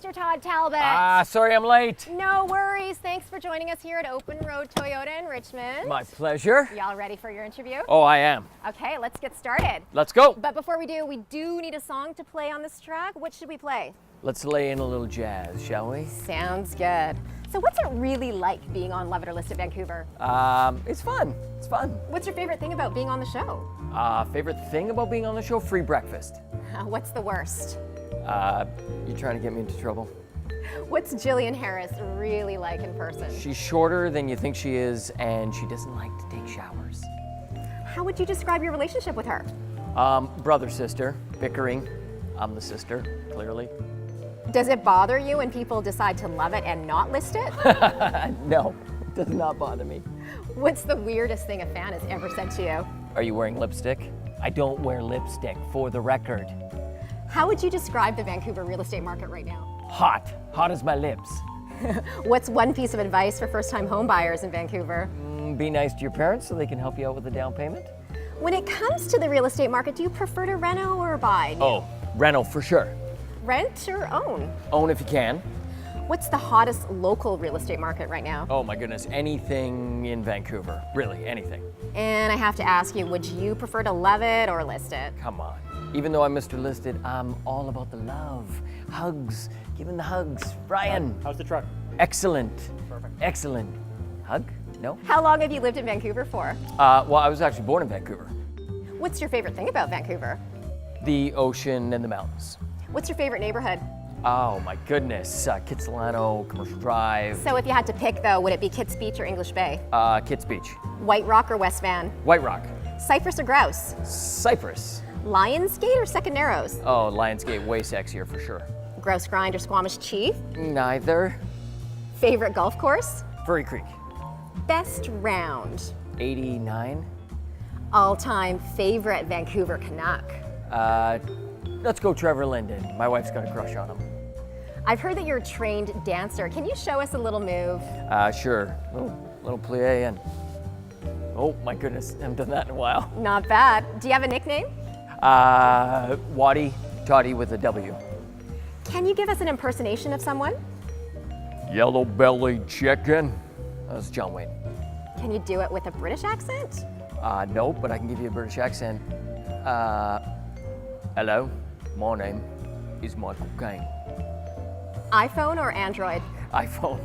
Mr. Todd Talbot. Sorry I'm late. No worries. Thanks for joining us here at OpenRoad Toyota in Richmond. My pleasure. Y'all ready for your interview? Oh, I am. Okay, let's get started. Let's go. But before we do need a song to play on this track. What should we play? Let's lay in a little jazz, shall we? Sounds good. So what's it really like being on Love It or List It Vancouver? It's fun. It's fun. What's your favorite thing about being on the show? Favorite thing about being on the show? Free breakfast. What's the worst? You're trying to get me into trouble. What's Jillian Harris really like in person? She's shorter than you think she is, and she doesn't like to take showers. How would you describe your relationship with her? Brother, sister, bickering. I'm the sister, clearly. Does it bother you when people decide to love it and not list it? No, it does not bother me. What's the weirdest thing a fan has ever said to you? Are you wearing lipstick? I don't wear lipstick, for the record. How would you describe the Vancouver real estate market right now? Hot. Hot as my lips. What's one piece of advice for first-time home buyers in Vancouver? Be nice to your parents so they can help you out with the down payment. When it comes to the real estate market, do you prefer to reno or buy? Oh, rental for sure. Rent or own? Own if you can. What's the hottest local real estate market right now? Oh my goodness, anything in Vancouver. Really, anything. And I have to ask you, would you prefer to love it or list it? Come on. Even though I'm Mr. Listed, I'm all about the love. Hugs. Giving the hugs. Brian. How's the truck? Excellent. Perfect. Excellent. Hug? No? How long have you lived in Vancouver for? Well, I was actually born in Vancouver. What's your favorite thing about Vancouver? The ocean and the mountains. What's your favorite neighborhood? Oh my goodness. Kitsilano, Commercial Drive. So if you had to pick though, would it be Kits Beach or English Bay? Kits Beach. White Rock or West Van? White Rock. Cypress or Grouse? Cypress. Lionsgate or Second Narrows? Oh, Lionsgate, way sexier for sure. Grouse Grind or Squamish Chief? Neither. Favorite golf course? Furry Creek. Best round? 89. All-time favorite Vancouver Canuck? Let's go Trevor Linden. My wife's got a crush on him. I've heard that you're a trained dancer. Can you show us a little move? Sure. Little plie and... Oh my goodness, I haven't done that in a while. Not bad. Do you have a nickname? Waddy, Toddy with a W. Can you give us an impersonation of someone? Yellow-bellied chicken. That's John Wayne. Can you do it with a British accent? No, but I can give you a British accent. Hello, my name is Michael Caine. iPhone or Android? iPhone.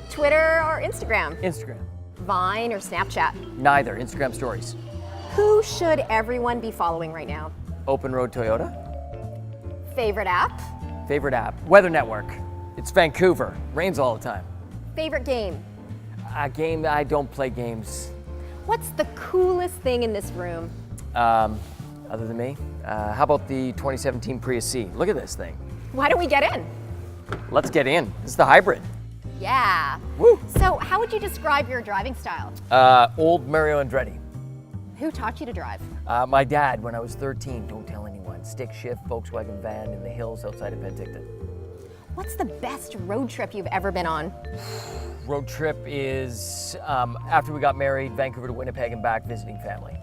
Twitter or Instagram? Instagram. Vine or Snapchat? Neither. Instagram stories. Who should everyone be following right now? OpenRoad Toyota. Favorite app? Favorite app? Weather Network. It's Vancouver. Rains all the time. Favorite game? A game, I don't play games. What's the coolest thing in this room? Other than me? How about the 2017 Prius C? Look at this thing. Why don't we get in? Let's get in. This is the hybrid. Yeah. Woo! So how would you describe your driving style? Old Mario Andretti. Who taught you to drive? My dad, when I was 13, don't tell anyone. Stick shift Volkswagen van in the hills outside of Penticton. What's the best road trip you've ever been on? Road trip is after we got married, Vancouver to Winnipeg and back visiting family.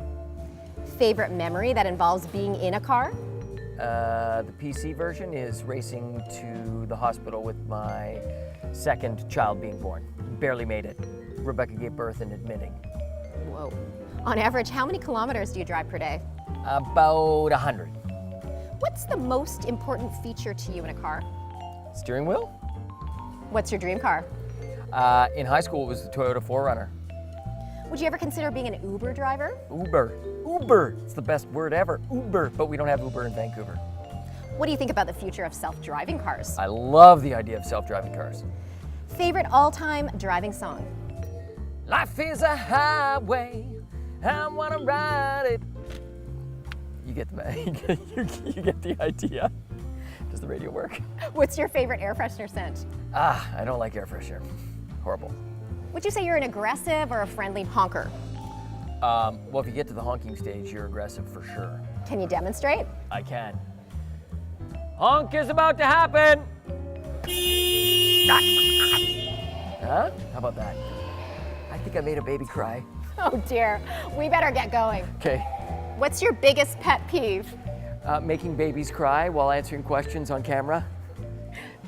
Favorite memory that involves being in a car? The PC version is racing to the hospital with my second child being born. Barely made it. Rebecca gave birth and admitting. Whoa. On average, how many kilometers do you drive per day? About 100. What's the most important feature to you in a car? Steering wheel? What's your dream car? In high school, it was the Toyota 4Runner. Would you ever consider being an Uber driver? Uber. Uber. It's the best word ever. Uber. But we don't have Uber in Vancouver. What do you think about the future of self-driving cars? I love the idea of self-driving cars. Favorite all-time driving song? Life is a highway. I wanna ride it. You get the you get the idea. Does the radio work? What's your favorite air freshener scent? I don't like air freshener. Horrible. Would you say you're an aggressive or a friendly honker? Well, if you get to the honking stage, you're aggressive for sure. Can you demonstrate? I can. Honk is about to happen. Huh? How about that? I think I made a baby cry. Oh dear, we better get going. Okay. What's your biggest pet peeve? Making babies cry while answering questions on camera.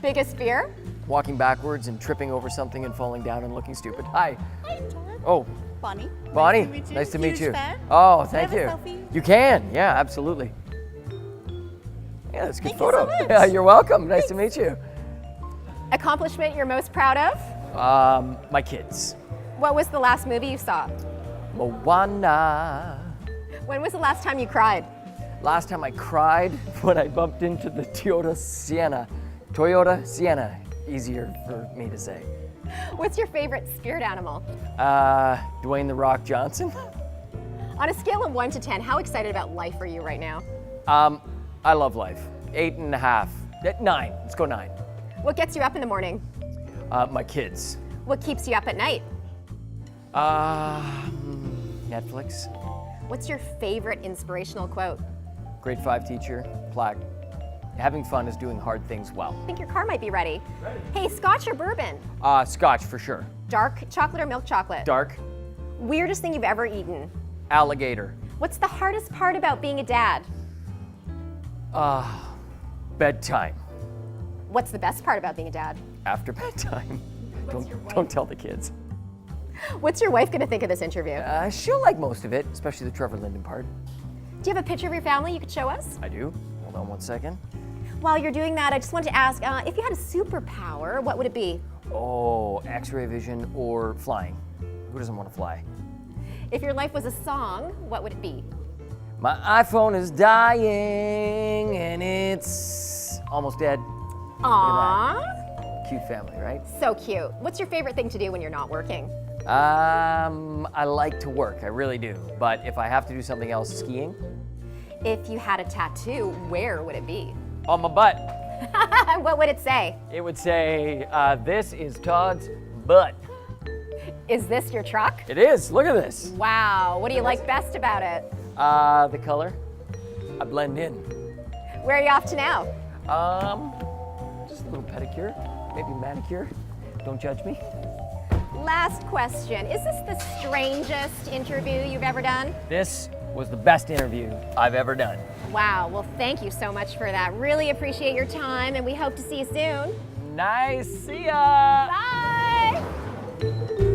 Biggest fear? Walking backwards and tripping over something and falling down and looking stupid. Hi. Hi, Todd. Oh, Bonnie. Bonnie. Nice to meet you. Nice to meet you. Huge fan. Oh, Can I thank have you. a selfie? You can. Yeah, absolutely. Yeah, that's a good Thank you photo. so much. Yeah, you're welcome. Nice to meet you. Accomplishment you're most proud of? My kids. What was the last movie you saw? Moana. When was the last time you cried? Last time I cried when I bumped into the Toyota Sienna. Toyota Sienna. Easier for me to say. What's your favorite spirit animal? Dwayne "The Rock" Johnson. On a scale of 1 to 10, how excited about life are you right now? I love life. 8.5. 9. Let's go 9. What gets you up in the morning? My kids. What keeps you up at night? Netflix. What's your favorite inspirational quote? Grade 5 teacher. Plaque. Having fun is doing hard things well. I think your car might be ready. Hey, scotch or bourbon? Scotch for sure. Dark chocolate or milk chocolate? Dark. Weirdest thing you've ever eaten? Alligator. What's the hardest part about being a dad? Bedtime. What's the best part about being a dad? After bedtime. Don't tell the kids. What's your wife gonna think of this interview? She'll like most of it, especially the Trevor Linden part. Do you have a picture of your family you could show us? I do. Hold on one second. While you're doing that, I just wanted to ask, if you had a superpower, what would it be? Oh, X-ray vision or flying. Who doesn't want to fly? If your life was a song, what would it be? My iPhone is dying and it's almost dead. Aww, Cute family, right? so cute. What's your favorite thing to do when you're not working? I like to work, I really do. But if I have to do something else, skiing, If you had a tattoo, where would it be? on my butt. What would it say? It would say, this is Todd's butt. Is this your truck? It is, look at this. Wow, what do you like best about it? The color, I blend in. Where are you off to now? Just a little pedicure, maybe manicure. Don't judge me. Last question. Is this the strangest interview you've ever done? This was the best interview I've ever done. Wow, well, thank you so much for that. Really appreciate your time, and we hope to see you soon. Nice, see ya. Bye!